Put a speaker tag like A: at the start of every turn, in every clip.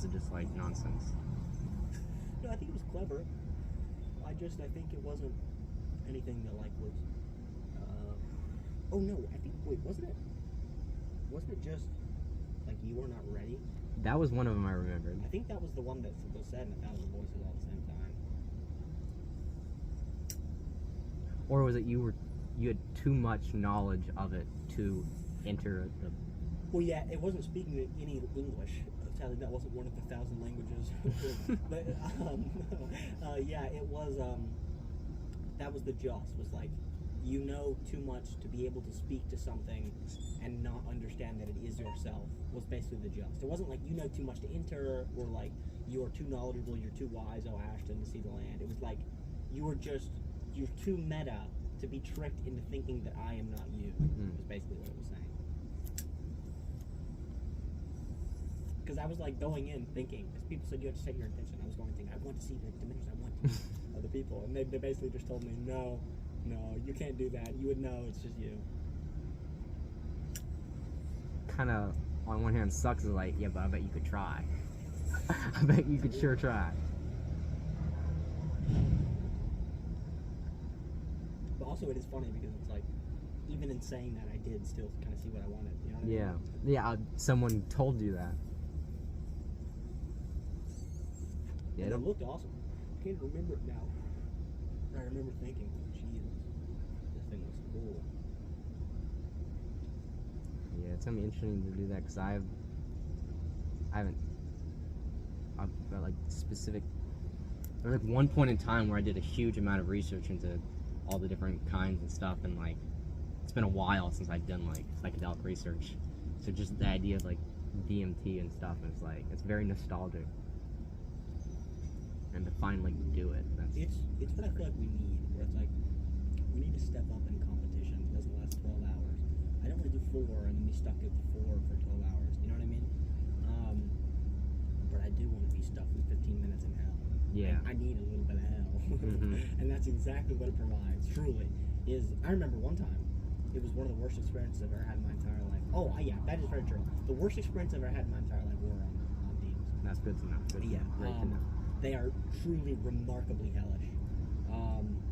A: was it just like nonsense?
B: No, I think it was clever. I think it wasn't anything that like was. Oh no, I think wasn't it just like you were not ready?
A: That was one of them I remembered.
B: I think that was the one that was said in 1,000 voices all at the same time.
A: Or was it you had too much knowledge of it to enter the...
B: Well, yeah, it wasn't speaking any English. Sadly, that wasn't one of the 1,000 languages. But yeah, it was. That was the just. Was like, you know too much to be able to speak to something and not understand that it is yourself. Was basically the just. It wasn't like you know too much to enter, or like you are too knowledgeable, you're too wise, oh Ashton, to see the land. It was like you're too meta to be tricked into thinking that I am not you. Was basically what it was saying. Because I was like going in thinking, because people said you had to set your intention. I was going to think, I want to see the dimensions, I want to meet other people. And they basically just told me, no, you can't do that. You would know, it's just you.
A: Kind of, on one hand, sucks. Is like, yeah, but I bet you could try. I bet you could sure try.
B: But also it is funny because it's like, even in saying that, I did still kind of see what I wanted. You know what I mean?
A: Yeah, someone told you that.
B: Yeah, it looked awesome. I can't remember it now. I remember thinking, Jesus, this thing looks cool.
A: Yeah, it's gonna be interesting to do that because I've got like specific. There was like one point in time where I did a huge amount of research into all the different kinds and stuff, and like it's been a while since I've done like psychedelic research. So just the idea of like DMT and stuff, and it's like it's very nostalgic. And to finally do it,
B: it's what I feel like we need. Where it's like we need to step up in competition. It doesn't last 12 hours. I don't want to do 4 and then be stuck at 4 for 12 hours. You know what I mean? But I do want to be stuck with 15 minutes in hell.
A: Yeah.
B: I need a little bit of hell, and that's exactly what it provides. Truly, I remember one time. It was one of the worst experiences I've ever had in my entire life. Oh, yeah, that is very true. The worst experience I've ever had in my entire life were on demons.
A: That's good to know. Great to know.
B: They are truly remarkably hellish.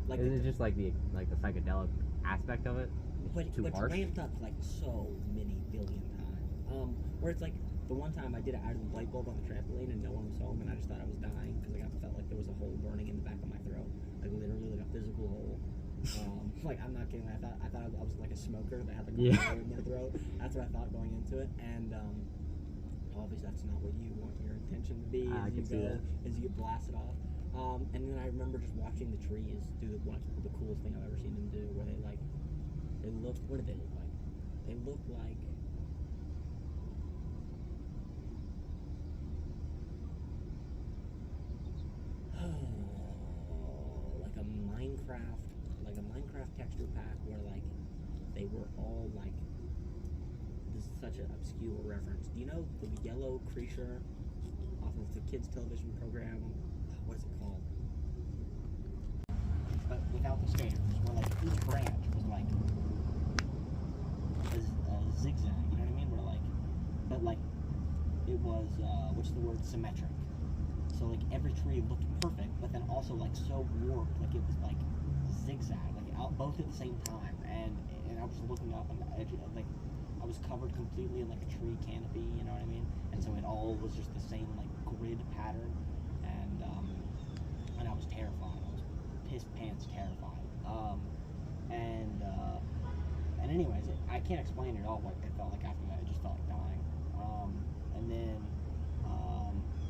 B: Like
A: is it just like the psychedelic aspect of it? It's too harsh?
B: Ramped up like so many billion times. Where it's like the one time I did it out of the light bulb on the trampoline and no one was home, and I just thought I was dying because I felt like there was a hole burning in the back of my throat, like literally like a physical hole. Like I'm not kidding. I thought I was like a smoker that had like a hole in their throat. That's what I thought going into it, and obviously that's not what you want your intention to be as you get blasted off. And then I remember just watching the trees do the coolest thing I've ever seen them do, where they looked, what did they look like? They looked like like a Minecraft texture pack where like they were all like, this is such an obscure reference. Do you know the yellow creature off of the kids' television program? What is it called? But without the stairs, where like each branch was like a zigzag. You know what I mean? Where like, but like it was what's the word? Symmetric. So like every tree looked perfect, but then also like so warped, like it was like zigzag, like out both at the same time. And I was looking up on the edge, like I was covered completely in like a tree canopy, you know what I mean? And so it all was just the same like grid pattern, and I was terrified. I was piss pants terrified. And anyways, I can't explain at all what it felt like after that. It just felt like dying.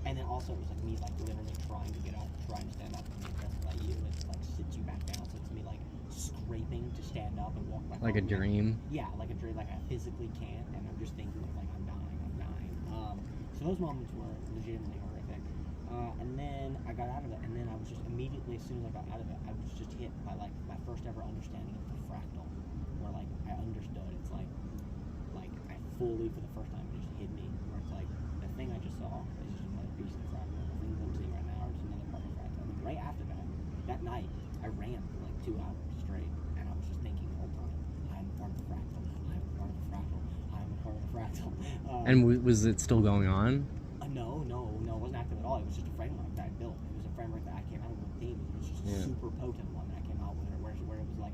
B: And then also it was like me like literally trying to get up, trying to stand up, and get pressed by you. It like sits you back down. So it's me like scraping to stand up and walk back.
A: Like a dream.
B: Yeah, like a dream. Like I physically can't, and I'm just thinking like I'm dying. So those moments were legitimately horrific. And then I got out of it, and then I was just immediately, as soon as I got out of it, I was just hit by like my first ever understanding of the fractal, where like I understood. It's like I fully, for the first time, it just hit me, where it's like the thing I just saw is just another piece of the fractal. The things I'm seeing right now are just another part of the fractal. And right after that night, I ran for like 2 hours straight, and I was just thinking the whole time, I'm a part of the fractal. I'm a part of the fractal. I'm a part of the fractal.
A: And was it still going on?
B: No. interactive at all. It was just a framework that I built. It was a framework that I came out with themes. It was just a super potent one that I came out with, where it was like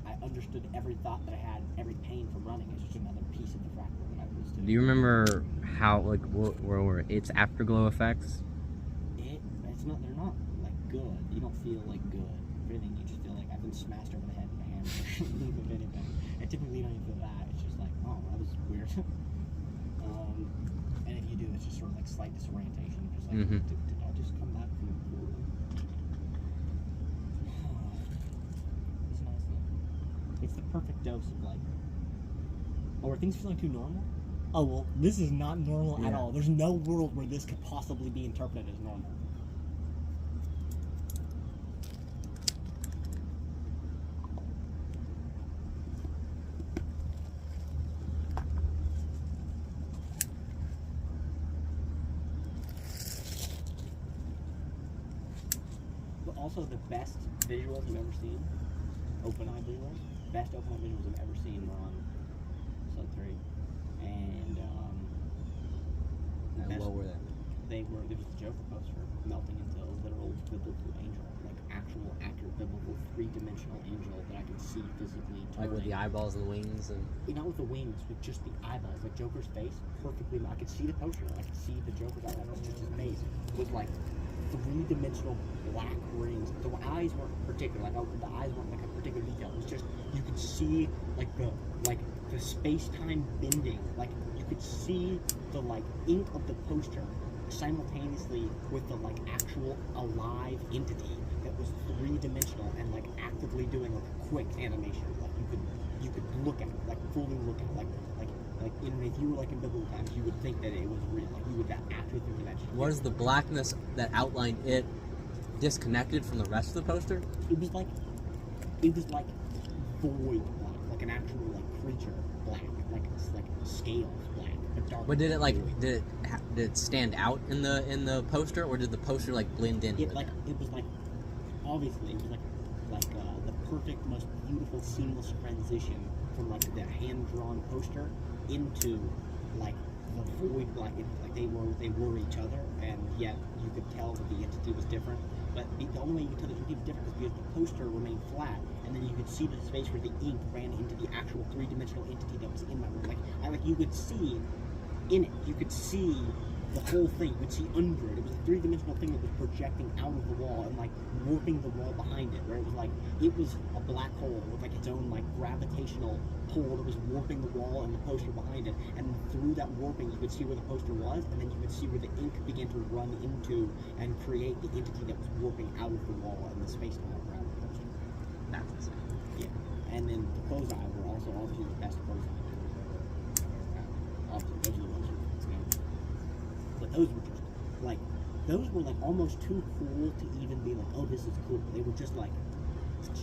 B: I understood every thought that I had, every pain from running. It's just another piece of the fractal that I was doing.
A: Do you remember how like what were its afterglow effects?
B: They're not like good. You don't feel like good. If anything, you just feel like I've been smashed over the head with a hammer. If anything, and typically you don't even feel that. It's just like, oh, that was weird. And if you do, it's just sort of like slight disorientation. Just like, did I just come back from the pool? It's nice though. It's the perfect dose of like. Oh, are things feeling too normal? Oh well, this is not normal at all. There's no world where this could possibly be interpreted as normal. Also, the best visuals I've ever seen, open eye visuals, best open eye visuals I've ever seen were on Sub 3. And
A: what were they?
B: There was the Joker poster melting into a literal biblical angel, like actual, accurate biblical 3-dimensional angel that I could see physically turning.
A: Like with the eyeballs and the wings and.
B: Not with the wings, with just the eyeballs, like Joker's face, perfectly. I could see the poster. I could see the Joker's eyeballs, just his face was like 3-dimensional black rings. The eyes weren't particular. The eyes weren't like a particular detail. It was just you could see like the space-time bending. Like you could see the like ink of the poster simultaneously with the like actual alive entity that was 3-dimensional and like actively doing like a quick animation. Like you could look at it, like fully look at it, like if you were like in biblical times, you would think that it was real. Like you would actually think that.
A: Was the blackness that outlined it disconnected from the rest of the poster?
B: It was like void black, like an actual like creature black, like scales black, but dark.
A: But did it stand out in the poster, or did the poster like blend in?
B: It was like obviously it was like the perfect, most beautiful, seamless transition from like the hand drawn poster into like the void black. Like they were each other, and yet you could tell that the entity was different. But the only way you could tell the entity was different is because the poster remained flat, and then you could see the space where the ink ran into the actual 3-dimensional entity that was in my room. Like you could see in it, you could see the whole thing. You could see under it. It was a 3-dimensional thing that was projecting out of the wall and like warping the wall behind it. Where it was a black hole with like its own like gravitational pull that was warping the wall and the poster behind it. And through that warping, you could see where the poster was, and then you could see where the ink began to run into and create the entity that was warping out of the wall and the space time around the poster.
A: That's insane.
B: Yeah, and then the closed eye were also obviously the best closed eye. Obviously, those are the ones you know. But those were just like almost too cool to even be like, oh, this is cool. They were just like,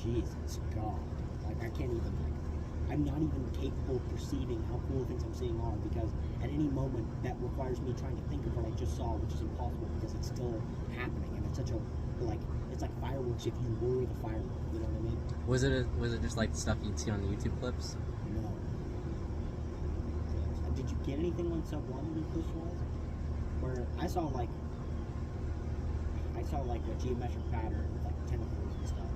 B: Jesus God. Like I can't even I'm not even capable of perceiving how cool things I'm seeing are, because at any moment that requires me trying to think of what I just saw, which is impossible because it's still happening, and it's such a it's like fireworks if you were the firework. You know what I mean?
A: Was it just like the stuff you'd see on the YouTube clips?
B: No. Did you get anything on Sub 1 when this was? Where I saw like a geometric pattern with like tentacles and stuff.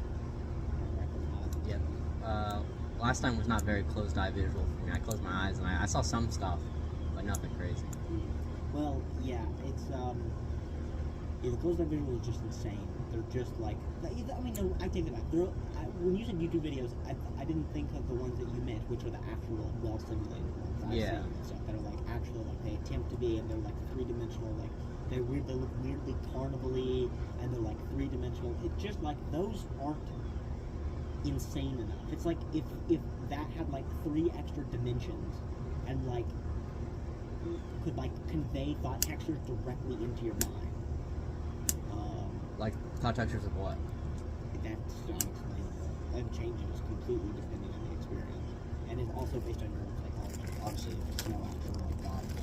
A: Yeah. Last time was not very closed eye visual for me. I closed my eyes and I saw some stuff, but nothing crazy.
B: Well, yeah, it's the closed eye visual is just insane. They're just like, I mean, no, I take it back. When you said YouTube videos, I didn't think of the ones that you meant, which are the actual well simulated ones.
A: Yeah.
B: Stuff that are like actual, like they attempt to be, and they're like 3-dimensional, like they look weirdly carnival-y, and they're like 3-dimensional. It's just like those aren't insane enough. It's like if that had like 3 extra dimensions and like could like convey thought textures directly into your mind.
A: Like thought textures of what?
B: That's unexplainable. That changes completely depending on the experience, and it's also based on your own psychology. Obviously, if it's no actual like body.